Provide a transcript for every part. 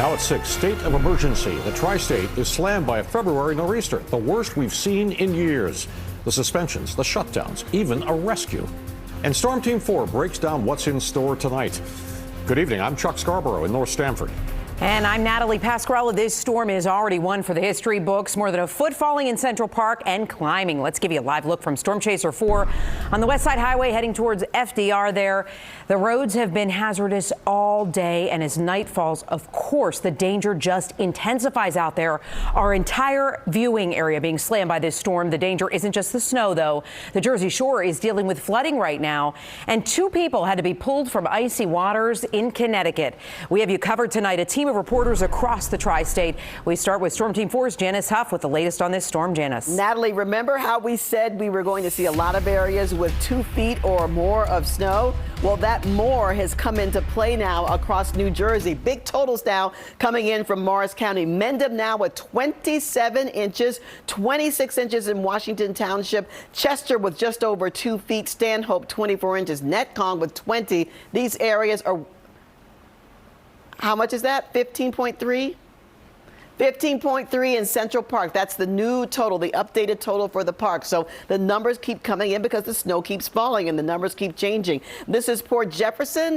Now at 6, state of emergency. The tri-state is slammed by a February nor'easter, the worst we've seen in years. The suspensions, the shutdowns, even a rescue. And Storm Team 4 breaks down what's in store tonight. Good evening, I'm Chuck Scarborough in North Stamford. And I'm Natalie Pasquarella. This storm is already one for the history books. More than a foot falling in Central Park and climbing. Let's give you a live look from Storm Chaser 4 on the West Side Highway heading towards FDR there. The roads have been hazardous all day, and as night falls, of course, the danger just intensifies out there. Our entire viewing area being slammed by this storm. The danger isn't just the snow, though. The Jersey Shore is dealing with flooding right now, and 2 people had to be pulled from icy waters in Connecticut. We have you covered tonight. A team of reporters across the tri-state. We start with Storm Team 4's Janice Huff with the latest on this storm. Janice. Natalie, remember how we said we were going to see a lot of areas with 2 feet or more of snow? Well, that more has come into play now across New Jersey. Big totals now coming in from Morris County. Mendham now with 27 inches, 26 inches in Washington Township. Chester with just over 2 feet. Stanhope 24 inches. Netcong with 20. These areas are, how much is that? 15.3? 15.3 in Central Park. That's the new total, the updated total for the park. So the numbers keep coming in because the snow keeps falling and the numbers keep changing. This is Port Jefferson,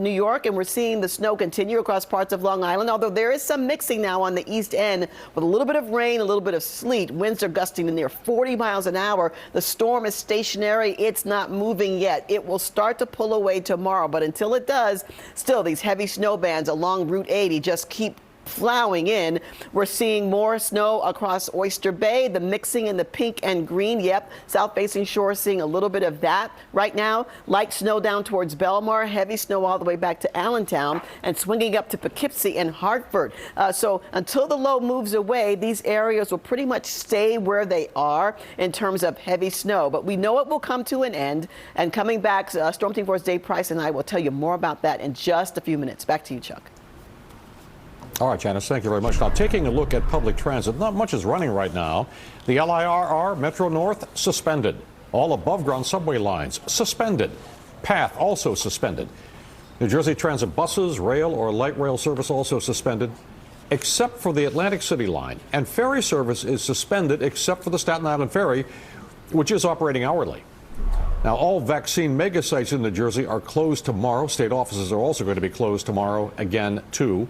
New York, and we're seeing the snow continue across parts of Long Island, although there is some mixing now on the east end with a little bit of rain, a little bit of sleet. Winds are gusting to near 40 miles an hour. The storm is stationary. It's not moving yet. It will start to pull away tomorrow, but until it does, still these heavy snow bands along Route 80 just keep plowing in. We're seeing more snow across Oyster Bay, the mixing in the pink and green. Yep, south facing shore seeing a little bit of that right now. Light snow down towards Belmar, heavy snow all the way back to Allentown and swinging up to Poughkeepsie and Hartford. So until the low moves away, these areas will pretty much stay where they are in terms of heavy snow. But we know it will come to an end. And coming back, Storm Team 4's Dave Price and I will tell you more about that in just a few minutes. Back to you, Chuck. All right, Janice, thank you very much. Now, taking a look at public transit, not much is running right now. The LIRR, Metro North, suspended. All above-ground subway lines, suspended. PATH, also suspended. New Jersey Transit buses, rail or light rail service also suspended, except for the Atlantic City line. And ferry service is suspended except for the Staten Island Ferry, which is operating hourly. Now, all vaccine mega sites in New Jersey are closed tomorrow. State offices are also going to be closed tomorrow again, too.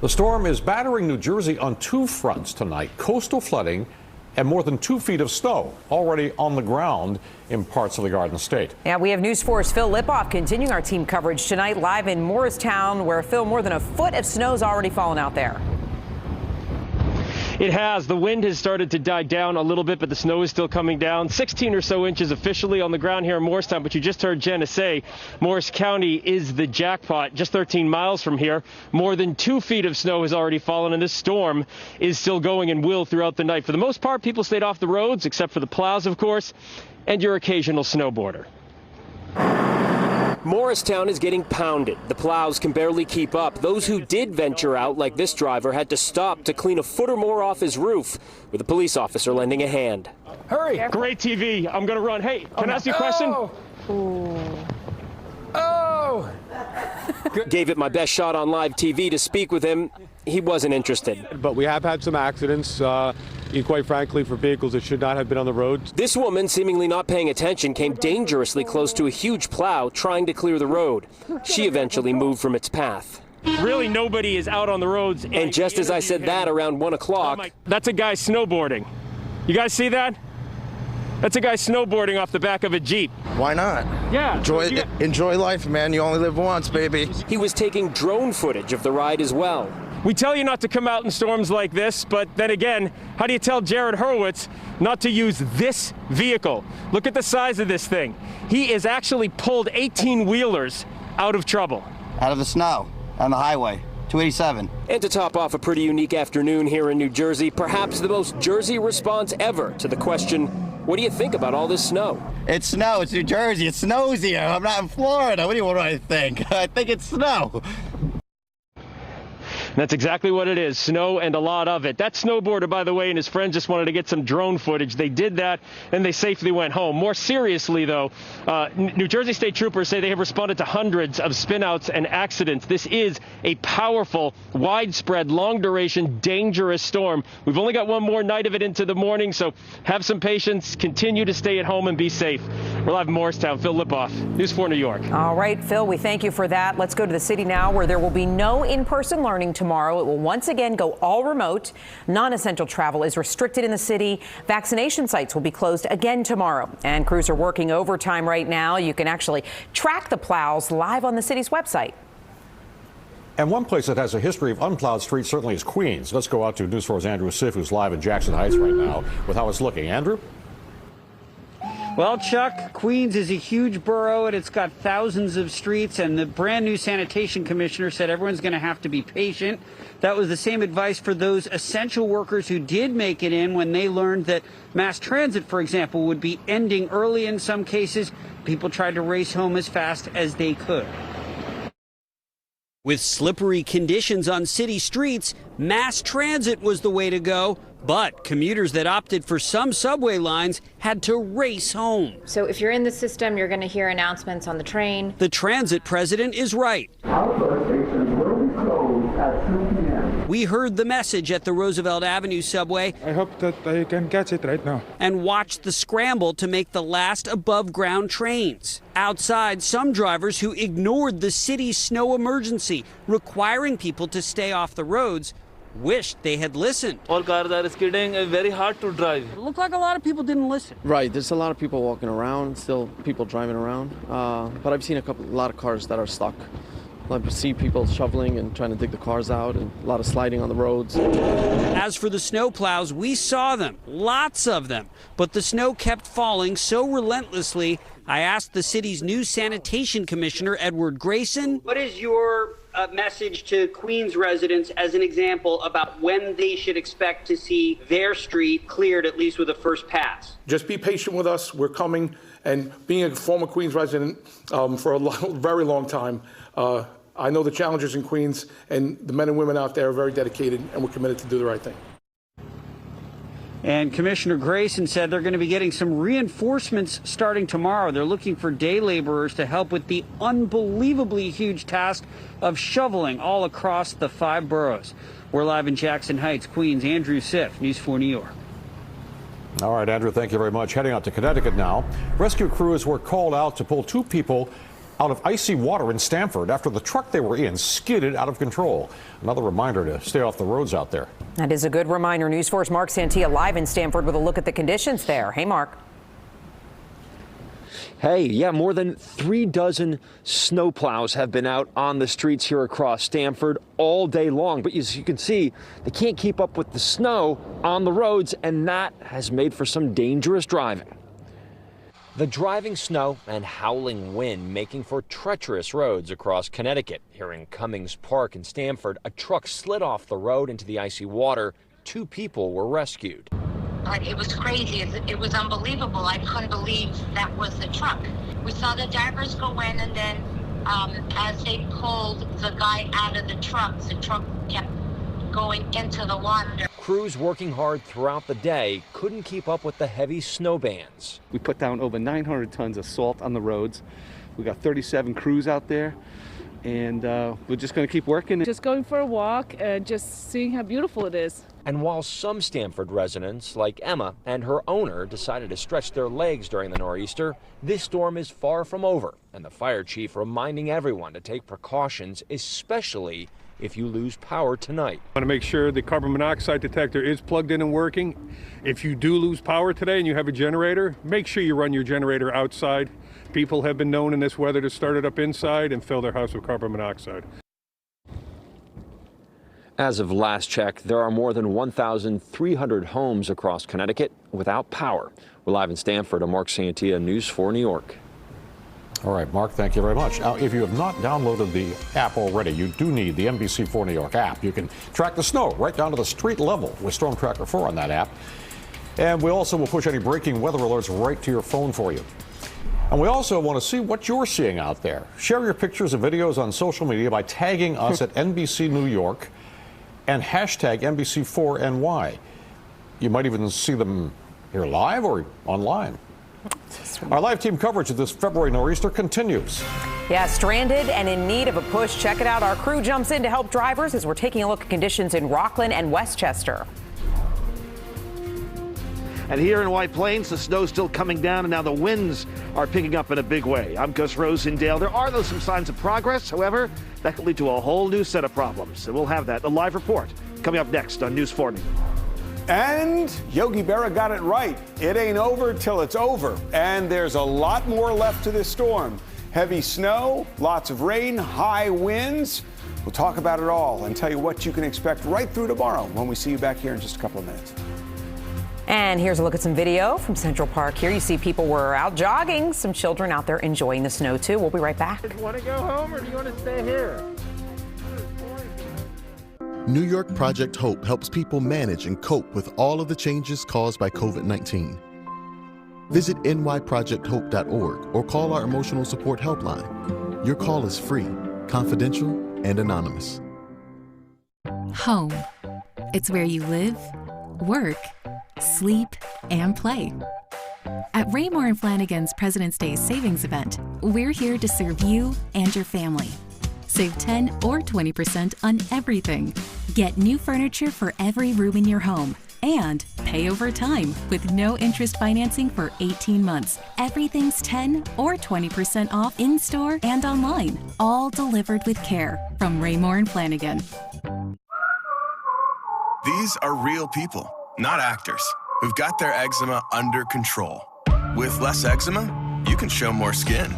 The storm is battering New Jersey on 2 fronts tonight, coastal flooding and more than 2 feet of snow already on the ground in parts of the Garden State. Yeah, we have News 4's Phil Lipoff continuing our team coverage tonight live in Morristown, where, Phil, more than a foot of snow has already fallen out there. It has. The wind has started to die down a little bit, but the snow is still coming down. 16 or so inches officially on the ground here in Morristown, but you just heard Jenna say Morris County is the jackpot. Just 13 miles from here, more than 2 feet of snow has already fallen, and this storm is still going and will throughout the night. For the most part, people stayed off the roads, except for the plows, of course, and your occasional snowboarder. Morristown is getting pounded. The plows can barely keep up. Those who did venture out, like this driver, had to stop to clean a foot or more off his roof, with a police officer lending a hand. Hurry! Great TV. I'm going to run. Hey, can I ask you a question? Oh! Gave it my best shot on live TV to speak with him. He wasn't interested. But we have had some accidents, quite frankly, for vehicles that should not have been on the road. This woman, seemingly not paying attention, came dangerously close to a huge plow trying to clear the road. She eventually moved from its path. Really, nobody is out on the roads. And just as I said that, around 1 o'clock... That's a guy snowboarding. You guys see that? That's a guy snowboarding off the back of a Jeep. Why not? Yeah. Enjoy life, man. You only live once, baby. He was taking drone footage of the ride as well. We tell you not to come out in storms like this, but then again, how do you tell Jared Hurwitz not to use this vehicle? Look at the size of this thing. He has actually pulled 18-wheelers out of trouble. Out of the snow on the highway. 287. And to top off a pretty unique afternoon here in New Jersey, perhaps the most Jersey response ever to the question, what do you think about all this snow? It's snow. It's New Jersey. It snows here. I'm not in Florida. What do I think? I think it's snow. And that's exactly what it is, snow and a lot of it. That snowboarder, by the way, and his friends just wanted to get some drone footage. They did that, and they safely went home. More seriously, though, New Jersey State Troopers say they have responded to hundreds of spinouts and accidents. This is a powerful, widespread, long-duration, dangerous storm. We've only got one more night of it into the morning, so have some patience. Continue to stay at home and be safe. We're live in Morristown. Phil Lipoff, News 4 New York. All right, Phil, we thank you for that. Let's go to the city now, where there will be no in-person learning tomorrow. It will once again go all remote. Non-essential travel is restricted in the city. Vaccination sites will be closed again tomorrow. And crews are working overtime right now. You can actually track the plows live on the city's website. And one place that has a history of unplowed streets certainly is Queens. Let's go out to News 4's Andrew Siff, who's live in Jackson Heights right now with how it's looking. Andrew? Well, Chuck, Queens is a huge borough, and it's got thousands of streets, and the brand new sanitation commissioner said everyone's going to have to be patient. That was the same advice for those essential workers who did make it in when they learned that mass transit, for example, would be ending early in some cases. People tried to race home as fast as they could. With slippery conditions on city streets, mass transit was the way to go. But commuters that opted for some subway lines had to race home. So if you're in the system, you're going to hear announcements on the train. The transit president is right. Our bus station will be closed at 2 p.m. We heard the message at the Roosevelt Avenue subway. I hope that I can catch it right now. And watched the scramble to make the last above-ground trains. Outside, some drivers who ignored the city's snow emergency, requiring people to stay off the roads, wished they had listened. All cars are skidding, very hard to drive. It looked like a lot of people didn't listen. Right, there's a lot of people walking around, still people driving around. But I've seen a lot of cars that are stuck. I see people shoveling and trying to dig the cars out, and a lot of sliding on the roads. As for the snowplows, we saw them, lots of them. But the snow kept falling so relentlessly, I asked the city's new sanitation commissioner, Edward Grayson. What is your message to Queens residents as an example about when they should expect to see their street cleared, at least with a first pass? Just be patient with us. We're coming. And being a former Queens resident for a very long time, I know the challenges in Queens, and the men and women out there are very dedicated, and we're committed to do the right thing. And Commissioner Grayson said they're going to be getting some reinforcements starting tomorrow. They're looking for day laborers to help with the unbelievably huge task of shoveling all across the 5 boroughs. We're live in Jackson Heights, Queens. Andrew Siff, News 4 New York. All right, Andrew, thank you very much. Heading out to Connecticut now. Rescue crews were called out to pull 2 people out of icy water in Stamford after the truck they were in skidded out of control. Another reminder to stay off the roads out there. That is a good reminder. News 4's Mark Santia live in Stamford with a look at the conditions there. Hey, Mark. Hey, yeah, more than 3 dozen snowplows have been out on the streets here across Stamford all day long. But as you can see, they can't keep up with the snow on the roads, and that has made for some dangerous driving. The driving snow and howling wind making for treacherous roads across Connecticut. Here in Cummings Park in Stamford, a truck slid off the road into the icy water. 2 people were rescued. It was crazy. It was unbelievable. I couldn't believe that was the truck. We saw the divers go in, and then as they pulled the guy out of the truck kept going into the water. Crews working hard throughout the day couldn't keep up with the heavy snow bands. We put down over 900 tons of salt on the roads. We got 37 crews out there, and we're just going to keep working. Just going for a walk and just seeing how beautiful it is. And while some Stamford residents, like Emma and her owner, decided to stretch their legs during the nor'easter, this storm is far from over, and the fire chief reminding everyone to take precautions, especially if you lose power tonight. I want to make sure the carbon monoxide detector is plugged in and working. If you do lose power today and you have a generator, make sure you run your generator outside. People have been known in this weather to start it up inside and fill their house with carbon monoxide. As of last check, there are more than 1,300 homes across Connecticut without power. We're live in Stamford. I'm Mark Santia, News 4 New York. All right, Mark, thank you very much. Now, if you have not downloaded the app already, you do need the NBC4 New York app. You can track the snow right down to the street level with Storm Tracker 4 on that app. And we also will push any breaking weather alerts right to your phone for you. And we also want to see what you're seeing out there. Share your pictures and videos on social media by tagging us at NBC New York. and hashtag NBC4NY. You might even see them here live or online. Our live team coverage of this February nor'easter continues. Yeah, stranded and in need of a push. Check it out. Our crew jumps in to help drivers as we're taking a look at conditions in Rockland and Westchester. And here in White Plains, the snow's still coming down, and now the winds are picking up in a big way. I'm Gus Rosendale. There are, though, some signs of progress. However, that could lead to a whole new set of problems. And we'll have that, the live report, coming up next on News 4 News. And Yogi Berra got it right. It ain't over till it's over. And there's a lot more left to this storm. Heavy snow, lots of rain, high winds. We'll talk about it all and tell you what you can expect right through tomorrow when we see you back here in just a couple of minutes. And here's a look at some video from Central Park. Here you see people were out jogging, some children out there enjoying the snow too. We'll be right back. Do you want to go home or do you want to stay here? New York Project Hope helps people manage and cope with all of the changes caused by COVID-19. Visit nyprojecthope.org or call our emotional support helpline. Your call is free, confidential, and anonymous. Home. It's where you live, work, sleep, and play. At Raymore and Flanigan's President's Day Savings Event, we're here to serve you and your family. Save 10 or 20% on everything. Get new furniture for every room in your home. And pay over time with no interest financing for 18 months. Everything's 10 or 20% off in-store and online. All delivered with care from Raymore and Flanigan. These are real people, not actors, who've got their eczema under control. With less eczema, you can show more skin.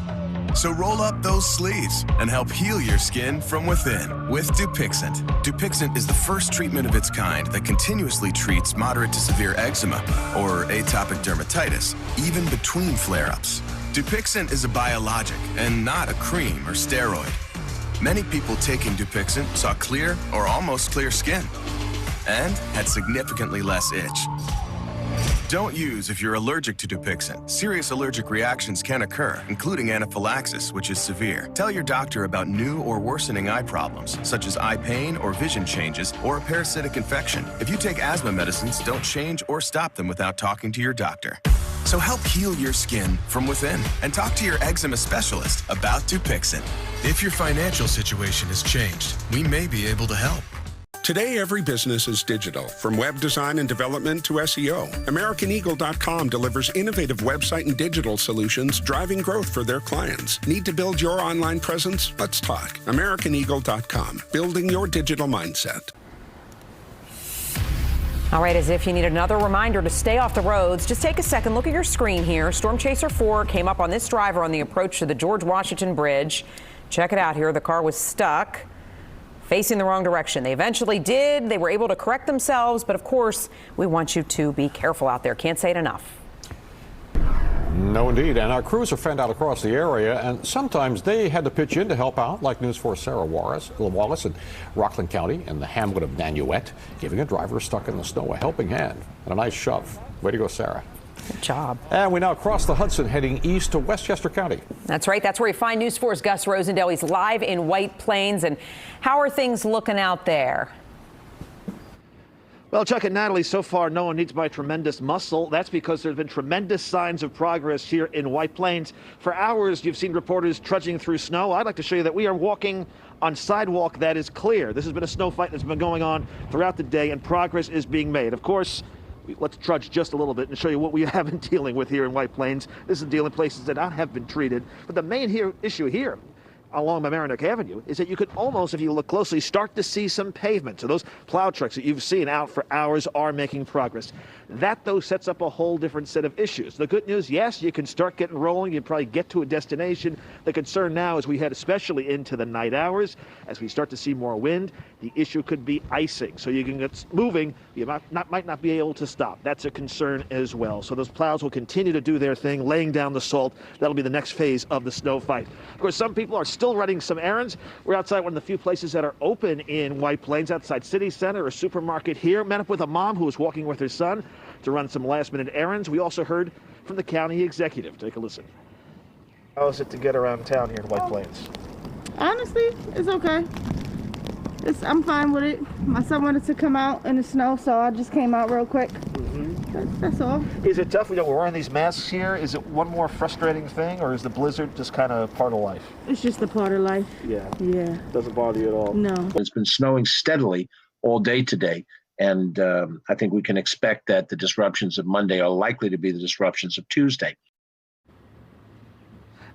So roll up those sleeves and help heal your skin from within with Dupixent. Dupixent is the first treatment of its kind that continuously treats moderate to severe eczema or atopic dermatitis, even between flare-ups. Dupixent is a biologic and not a cream or steroid. Many people taking Dupixent saw clear or almost clear skin and had significantly less itch. Don't use if you're allergic to Dupixent. Serious allergic reactions can occur, including anaphylaxis, which is severe. Tell your doctor about new or worsening eye problems, such as eye pain or vision changes, or a parasitic infection. If you take asthma medicines, don't change or stop them without talking to your doctor. So help heal your skin from within and talk to your eczema specialist about Dupixent. If your financial situation has changed, we may be able to help. Today, every business is digital, from web design and development to SEO. AmericanEagle.com delivers innovative website and digital solutions, driving growth for their clients. Need to build your online presence? Let's talk. AmericanEagle.com, building your digital mindset. All right, as if you need another reminder to stay off the roads, just take a second, look at your screen here. Storm Chaser 4 came up on this driver on the approach to the George Washington Bridge. Check it out here. The car was stuck, facing the wrong direction. They eventually did. They were able to correct themselves. But of course, we want you to be careful out there. Can't say it enough. No, indeed. And our crews are fanned out across the area, and sometimes they had to pitch in to help out, like News 4's Sarah Wallace in Rockland County in the hamlet of Nanuet, giving a driver stuck in the snow a helping hand and a nice shove. Way to go, Sarah. Good job. And we now cross the Hudson, heading east to Westchester County. That's right. That's where you find News 4's Gus Rosendale. He's live in White Plains. And how are things looking out there? Well, Chuck and Natalie, so far no one needs my tremendous muscle. That's because there's been tremendous signs of progress here in White Plains. For hours, you've seen reporters trudging through snow. I'd like to show you that we are walking on sidewalk that is clear. This has been a snow fight that's been going on throughout the day, and progress is being made. Of course, let's trudge just a little bit and show you what we have been dealing with here in White Plains. This is dealing places that have been treated. But the main issue here along Mamaroneck Avenue is that you could almost, if you look closely, start to see some pavement. So those plow trucks that you've seen out for hours are making progress. That, though, sets up a whole different set of issues. The good news, yes, you can start getting rolling. You probably get to a destination. The concern now as we head especially into the night hours, as we start to see more wind, the issue could be icing. So you can get moving, you might not be able to stop. That's a concern as well. So those plows will continue to do their thing, laying down the salt. That'll be the next phase of the snow fight. Of course, some people are still running some errands. We're outside one of the few places that are open in White Plains, outside City Center, a supermarket here. Met up with a mom who was walking with her son to run some last-minute errands. We also heard from the county executive. Take a listen. How is it to get around town here in White Plains? Honestly, it's okay. I'm fine with it. My son wanted to come out in the snow, so I just came out real quick. That's all. Is it tough? We're wearing these masks here. Is it one more frustrating thing, or is the blizzard just kind of part of life? It's just a part of life. Yeah. Yeah. Doesn't bother you at all? No. It's been snowing steadily all day today. And I think we can expect that the disruptions of Monday are likely to be the disruptions of Tuesday.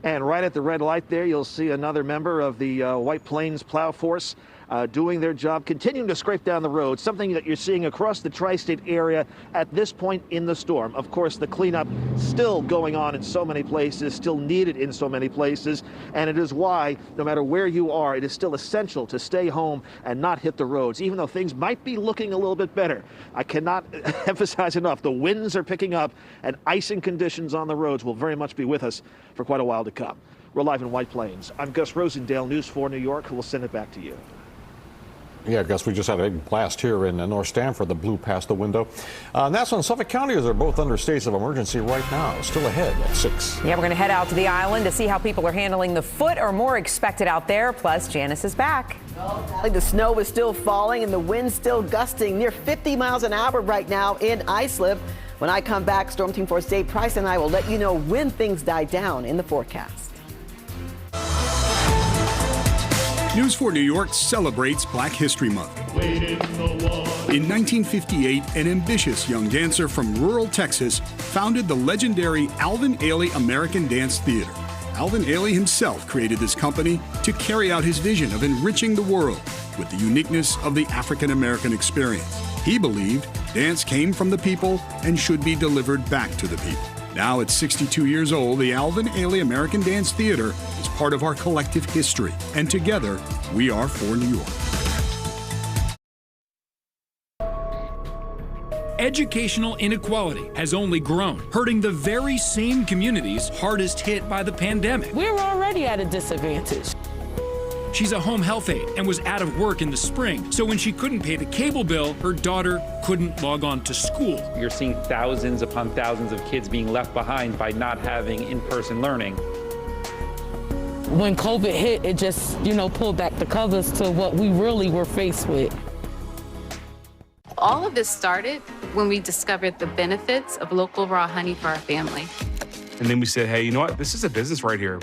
And right at the red light there, you'll see another member of the White Plains Plow Force doing their job, continuing to scrape down the road, something that you're seeing across the tri-state area at this point in the storm. Of course, the cleanup still going on in so many places, still needed in so many places, and it is why, no matter where you are, it is still essential to stay home and not hit the roads, even though things might be looking a little bit better. I cannot emphasize enough, the winds are picking up, and icing conditions on the roads will very much be with us for quite a while to come. We're live in White Plains. I'm Gus Rosendale, News 4 New York. We'll send it back to you. Yeah, Gus, we just had a big blast here in North Stamford that blew past the window. Nassau and Suffolk counties are both under states of emergency right now, still ahead at 6. Yeah, we're going to head out to the island to see how people are handling the foot or more expected out there. Plus, Janice is back. The snow is still falling and the wind still gusting near 50 miles an hour right now in Islip. When I come back, Storm Team 4's Dave Price and I will let you know when things die down in the forecast. News 4 New York celebrates Black History Month. In 1958, an ambitious young dancer from rural Texas founded the legendary Alvin Ailey American Dance Theater. Alvin Ailey himself created this company to carry out his vision of enriching the world with the uniqueness of the African American experience. He believed dance came from the people and should be delivered back to the people. Now at 62 years old, the Alvin Ailey American Dance Theater is part of our collective history. And together, we are for New York. Educational inequality has only grown, hurting the very same communities hardest hit by the pandemic. We're already at a disadvantage. She's a home health aide and was out of work in the spring, so when she couldn't pay the cable bill, her daughter couldn't log on to school. You're seeing thousands upon thousands of kids being left behind by not having in-person learning. When COVID hit, it just, pulled back the covers to what we really were faced with. All of this started when we discovered the benefits of local raw honey for our family. And then we said, hey, you know what? This is a business right here.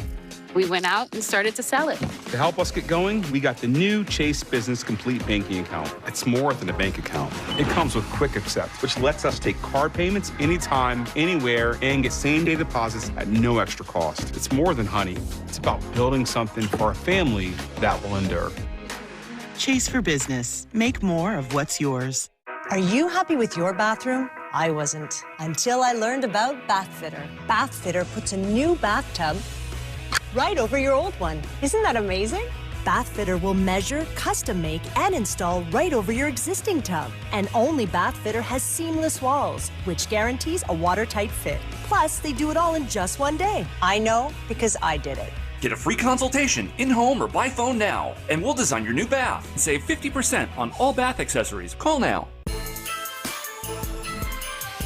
We went out and started to sell it. To help us get going, we got the new Chase Business Complete Banking Account. It's more than a bank account. It comes with Quick Accept, which lets us take card payments anytime, anywhere, and get same-day deposits at no extra cost. It's more than honey. It's about building something for a family that will endure. Chase for Business. Make more of what's yours. Are you happy with your bathroom? I wasn't, until I learned about Bathfitter. Bathfitter puts a new bathtub right over your old one. Isn't that amazing? Bathfitter will measure, custom make, and install right over your existing tub. And only Bathfitter has seamless walls, which guarantees a watertight fit. Plus, they do it all in just one day. I know because I did it. Get a free consultation in-home or by phone now, and we'll design your new bath and save 50% on all bath accessories. Call now.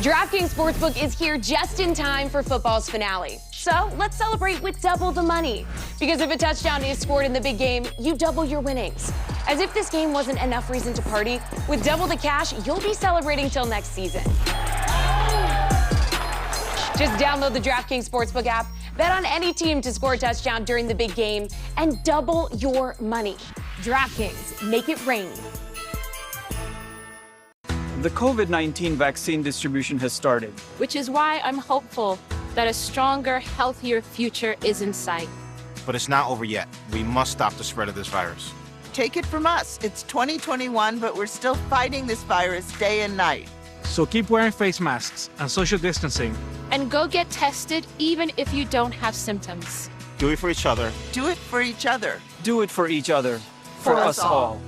DraftKings Sportsbook is here just in time for football's finale. So let's celebrate with double the money. Because if a touchdown is scored in the big game, you double your winnings. As if this game wasn't enough reason to party, with double the cash, you'll be celebrating till next season. Just download the DraftKings Sportsbook app, bet on any team to score a touchdown during the big game, and double your money. DraftKings, make it rain. The COVID-19 vaccine distribution has started. Which is why I'm hopeful that a stronger, healthier future is in sight. But it's not over yet. We must stop the spread of this virus. Take it from us. It's 2021, but we're still fighting this virus day and night. So keep wearing face masks and social distancing. And go get tested even if you don't have symptoms. Do it for each other. Do it for each other. Do it for each other. For us all.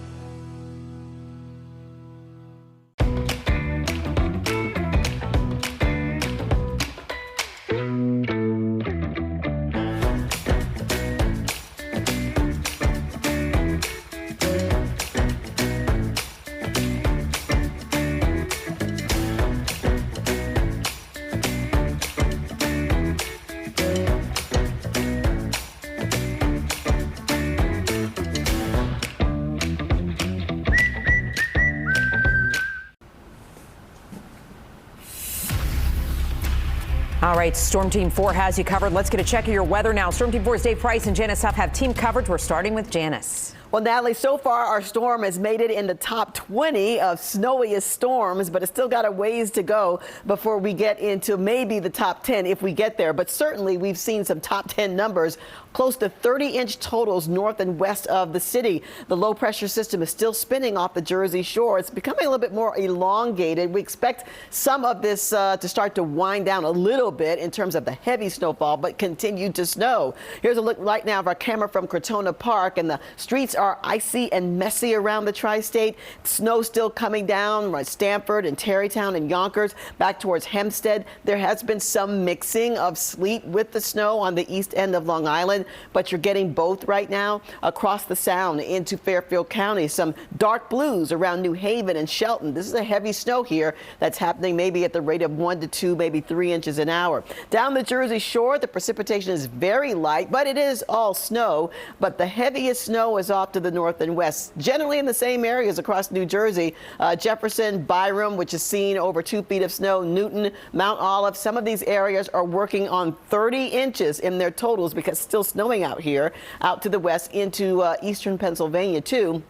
All right, Storm Team 4 has you covered. Let's get a check of your weather now. Storm Team 4's Dave Price and Janice Huff have team coverage. We're starting with Janice. Well, Natalie, so far our storm has made it in the top 20 of snowiest storms, but it's still got a ways to go before we get into maybe the top 10 if we get there. But certainly we've seen some top 10 numbers, close to 30-inch totals north and west of the city. The low pressure system is still spinning off the Jersey Shore. It's becoming a little bit more elongated. We expect some of this to start to wind down a little bit in terms of the heavy snowfall, but continue to snow. Here's a look right now of our camera from Crotona Park, and the streets are icy and messy around the tri-state. Snow still coming down right Stamford and Tarrytown and Yonkers back towards Hempstead. There has been some mixing of sleet with the snow on the east end of Long Island, but you're getting both right now across the Sound into Fairfield County. Some dark blues around New Haven and Shelton. This is a heavy snow here that's happening maybe at the rate of 1 to 2, maybe 3 inches an hour. Down the Jersey Shore, the precipitation is very light, but it is all snow. But the heaviest snow is off to the north and west, generally in the same areas across New Jersey. Jefferson, Byram, which has seen over 2 feet of snow, Newton, Mount Olive. Some of these areas are working on 30 inches in their totals because it's still snowing out here, out to the west into eastern Pennsylvania too.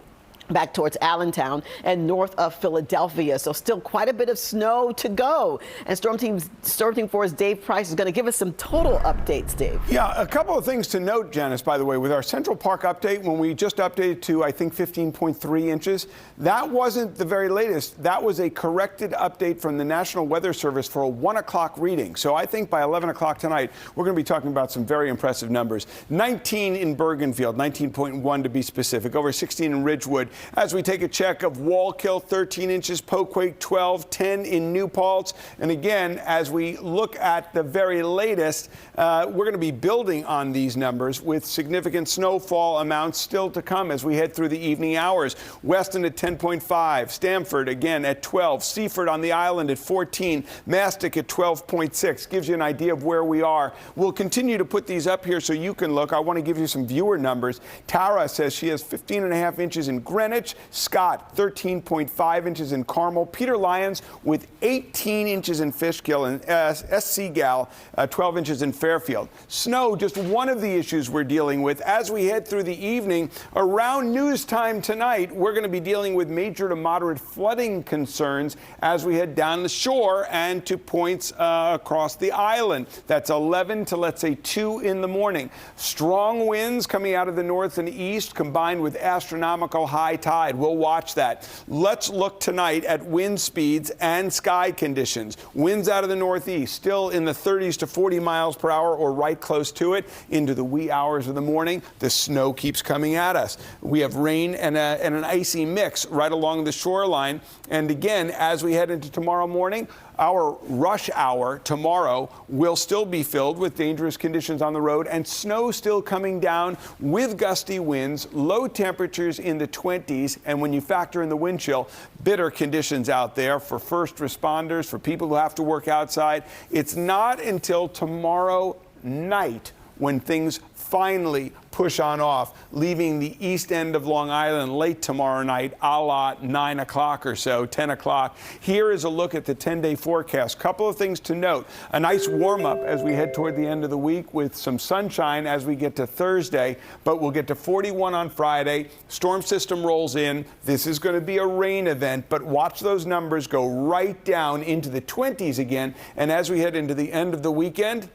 Back towards Allentown and north of Philadelphia. So still quite a bit of snow to go. And Storm Team 4's Dave Price is going to give us some total updates, Dave. Yeah, a couple of things to note, Janice, by the way, with our Central Park update, when we just updated to, I think, 15.3 inches, that wasn't the very latest. That was a corrected update from the National Weather Service for a 1 o'clock reading. So I think by 11 o'clock tonight, we're going to be talking about some very impressive numbers. 19 in Bergenfield, 19.1 to be specific, over 16 in Ridgewood. As we take a check of Wallkill, 13 inches, Poquake, 12, 10 in New Paltz. And again, as we look at the very latest, we're going to be building on these numbers with significant snowfall amounts still to come as we head through the evening hours. Weston at 10.5, Stamford again at 12, Seaford on the island at 14, Mastic at 12.6. Gives you an idea of where we are. We'll continue to put these up here so you can look. I want to give you some viewer numbers. Tara says she has 15.5 inches in Greenwich. Scott, 13.5 inches in Carmel. Peter Lyons with 18 inches in Fishkill, and S.C. Gal, 12 inches in Fairfield. Snow, just one of the issues we're dealing with. As we head through the evening, around news time tonight, we're going to be dealing with major to moderate flooding concerns as we head down the shore and to points across the island. That's 11 to, let's say, 2 in the morning. Strong winds coming out of the north and east combined with astronomical high tide. We'll watch that. Let's look tonight at wind speeds and sky conditions. Winds out of the northeast, still in the 30s to 40 miles per hour or right close to it into the wee hours of the morning. The snow keeps coming at us. We have rain and an icy mix right along the shoreline. And again, as we head into tomorrow morning, our rush hour tomorrow will still be filled with dangerous conditions on the road and snow still coming down with gusty winds, low temperatures in the 20s, and when you factor in the wind chill, bitter conditions out there for first responders, for people who have to work outside. It's not until tomorrow night when things finally push on off, leaving the east end of Long Island late tomorrow night, a la 9 o'clock or so, 10 o'clock. Here is a look at the 10-day forecast. Couple of things to note. A nice warm-up as we head toward the end of the week with some sunshine as we get to Thursday, but we'll get to 41 on Friday. Storm system rolls in. This is going to be a rain event, but watch those numbers go right down into the 20s again. And as we head into the end of the weekend,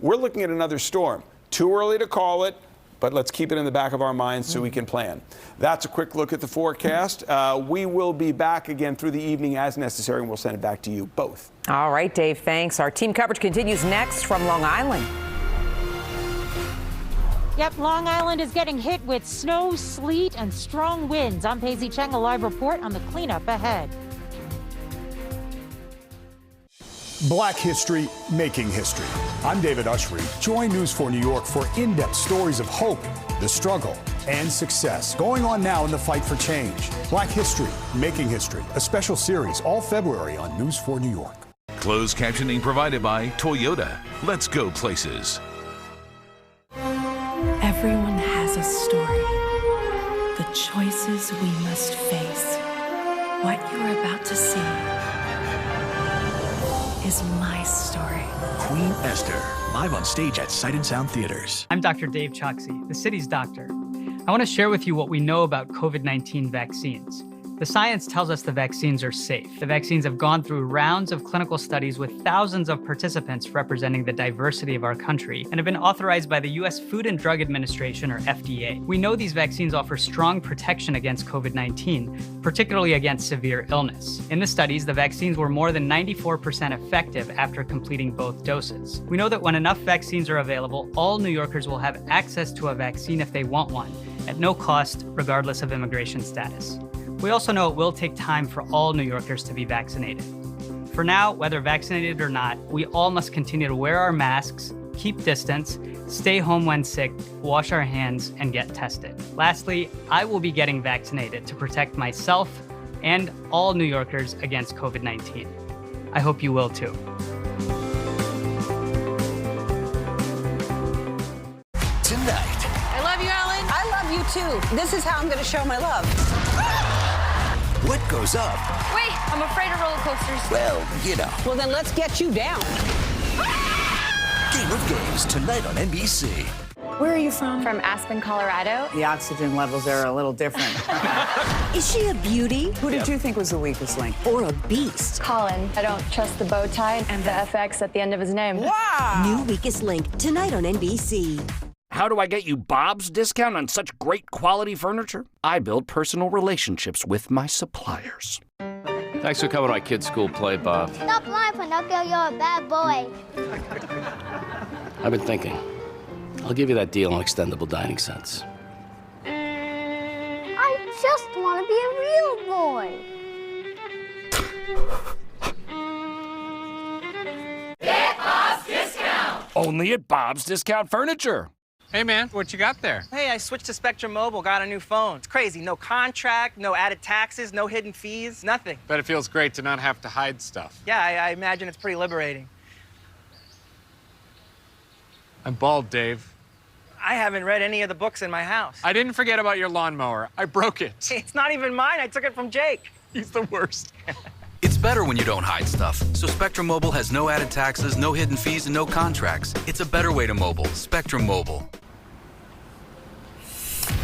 we're looking at another storm. Too early to call it, but let's keep it in the back of our minds so we can plan. That's a quick look at the forecast. We will be back again through the evening as necessary, and we'll send it back to you both. All right, Dave, thanks. Our team coverage continues next from Long Island. Yep, Long Island is getting hit with snow, sleet, and strong winds. I'm Paisley Cheng, a live report on the cleanup ahead. Black history, making history. I'm David Ushry. Join News 4 New York for in-depth stories of hope, the struggle, and success going on now in the fight for change. Black history, making history. A special series all February on News 4 New York. Closed captioning provided by Toyota. Let's go places. Everyone has a story. The choices we must face. What you are about to see is my story. Queen Esther, live on stage at Sight and Sound Theaters. I'm Dr. Dave Choksi, the city's doctor. I want to share with you what we know about COVID-19 vaccines. The science tells us the vaccines are safe. The vaccines have gone through rounds of clinical studies with thousands of participants representing the diversity of our country and have been authorized by the U.S. Food and Drug Administration, or FDA. We know these vaccines offer strong protection against COVID-19, particularly against severe illness. In the studies, the vaccines were more than 94% effective after completing both doses. We know that when enough vaccines are available, all New Yorkers will have access to a vaccine if they want one, at no cost, regardless of immigration status. We also know it will take time for all New Yorkers to be vaccinated. For now, whether vaccinated or not, we all must continue to wear our masks, keep distance, stay home when sick, wash our hands, and get tested. Lastly, I will be getting vaccinated to protect myself and all New Yorkers against COVID-19. I hope you will too. Tonight. I love you, Ellen. I love you too. This is how I'm going to show my love. What goes up? Wait, I'm afraid of roller coasters. Well, you know. Well, then let's get you down. Game of Games tonight on NBC. Where are you from? From Aspen, Colorado. The oxygen levels there are a little different. Is she a beauty? Who did you think was the weakest link? Or a beast? Colin. I don't trust the bow tie and the FX at the end of his name. Wow! New Weakest Link, tonight on NBC. How do I get you Bob's discount on such great quality furniture? I build personal relationships with my suppliers. Thanks for coming to my kid's school play, Bob. Stop lying, Pinocchio. You're a bad boy. I've been thinking. I'll give you that deal on extendable dining sets. I just want to be a real boy. Get Bob's discount! Only at Bob's Discount Furniture. Hey, man, what you got there? Hey, I switched to Spectrum Mobile, got a new phone. It's crazy. No contract, no added taxes, no hidden fees, nothing. Bet it feels great to not have to hide stuff. Yeah, I imagine it's pretty liberating. I'm bald, Dave. I haven't read any of the books in my house. I didn't forget about your lawnmower. I broke it. It's not even mine. I took it from Jake. He's the worst. It's better when you don't hide stuff. So Spectrum Mobile has no added taxes, no hidden fees, and no contracts. It's a better way to mobile. Spectrum Mobile.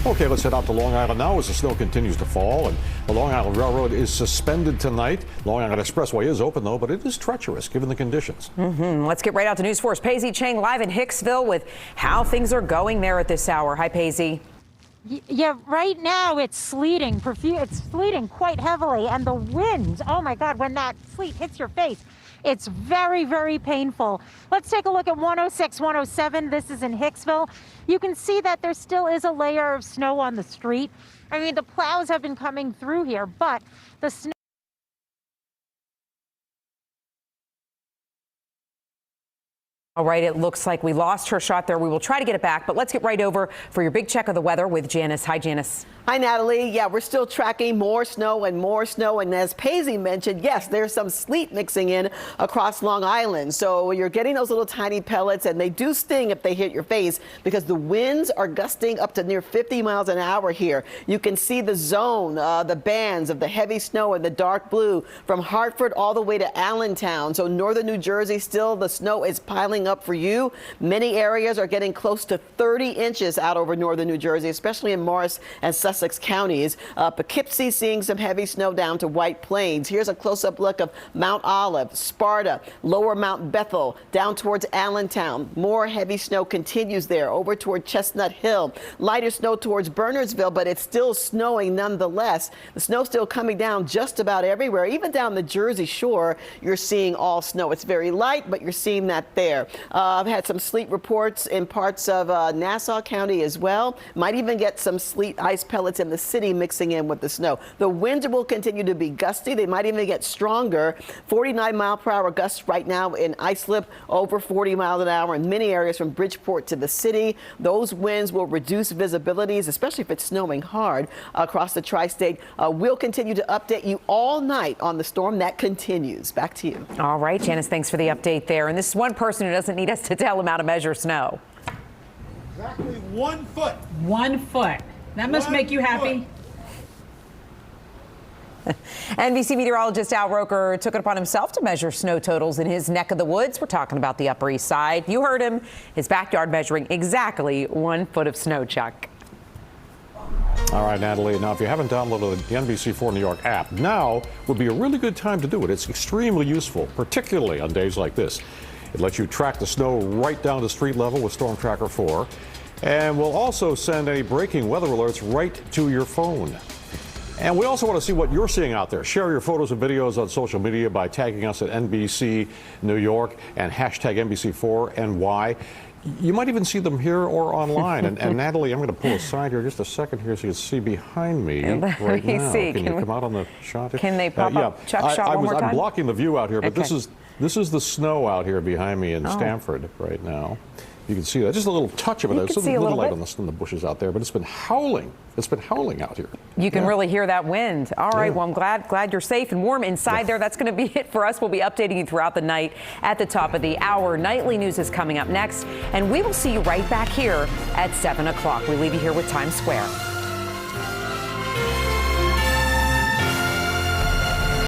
Okay, let's head out to Long Island now as the snow continues to fall, and the Long Island Railroad is suspended tonight. Long Island Expressway is open, though, but it is treacherous given the conditions. Let's get right out to News 4's Paisley Chang live in Hicksville with how things are going there at this hour. Hi, Paisley. Yeah, right now it's sleeting. It's sleeting quite heavily, and the wind, oh my God, when that sleet hits your face, it's very, very painful. Let's take a look at 106, 107. This is in Hicksville. You can see that there still is a layer of snow on the street. I mean, the plows have been coming through here, but the snow. All right, it looks like we lost her shot there. We will try to get it back, but let's get right over for your big check of the weather with Janice. Hi, Janice. Hi, Natalie. Yeah, we're still tracking more snow and more snow. And as Paisley mentioned, yes, there's some sleet mixing in across Long Island. So you're getting those little tiny pellets, and they do sting if they hit your face because the winds are gusting up to near 50 miles an hour here. You can see the zone, the bands of the heavy snow in the dark blue from Hartford all the way to Allentown. So northern New Jersey, still the snow is piling up for you. Many areas are getting close to 30 inches out over northern New Jersey, especially in Morris and Sussex counties. Poughkeepsie seeing some heavy snow down to White Plains. Here's a close-up look of Mount Olive, Sparta, lower Mount Bethel, down towards Allentown. More heavy snow continues there over toward Chestnut Hill. Lighter snow towards Bernardsville, but it's still snowing nonetheless. The snow still coming down just about everywhere. Even down the Jersey Shore, you're seeing all snow. It's very light, but you're seeing that there. I've had some sleet reports in parts of Nassau County as well. Might even get some sleet ice pellets in the city mixing in with the snow. The winds will continue to be gusty. They might even get stronger. 49-mile-per-hour gusts right now in Islip, over 40 miles an hour in many areas from Bridgeport to the city. Those winds will reduce visibilities, especially if it's snowing hard across the tri-state. We'll continue to update you all night on the storm that continues. Back to you. All right, Janice, thanks for the update there. And this is one person who doesn't need us to tell him how to measure snow. Exactly 1 foot. 1 foot. That must make you happy. NBC meteorologist Al Roker took it upon himself to measure snow totals in his neck of the woods. We're talking about the Upper East Side. You heard him. His backyard measuring exactly 1 foot of snow, Chuck. All right, Natalie. Now, if you haven't downloaded the NBC4 New York app, now would be a really good time to do it. It's extremely useful, particularly on days like this. It lets you track the snow right down to street level with Storm Tracker 4. And we'll also send any breaking weather alerts right to your phone. And we also want to see what you're seeing out there. Share your photos and videos on social media by tagging us at NBC New York and hashtag NBC4NY. You might even see them here or online. And Natalie, I'm going to pull aside here just a second here so you can see behind me right now. Can you come out on the shot? Can they pop up Chuck shot one more time? I'm blocking the view out here, but this is the snow out here behind me in Stamford right now. You can see that. Just a little touch of it. It's a little light on the bushes out there, but it's been howling. It's been howling out here. You can really hear that wind. All right. Well, I'm glad you're safe and warm inside there. That's going to be it for us. We'll be updating you throughout the night at the top of the hour. Nightly news is coming up next, and we will see you right back here at 7 o'clock. We leave you here with Times Square.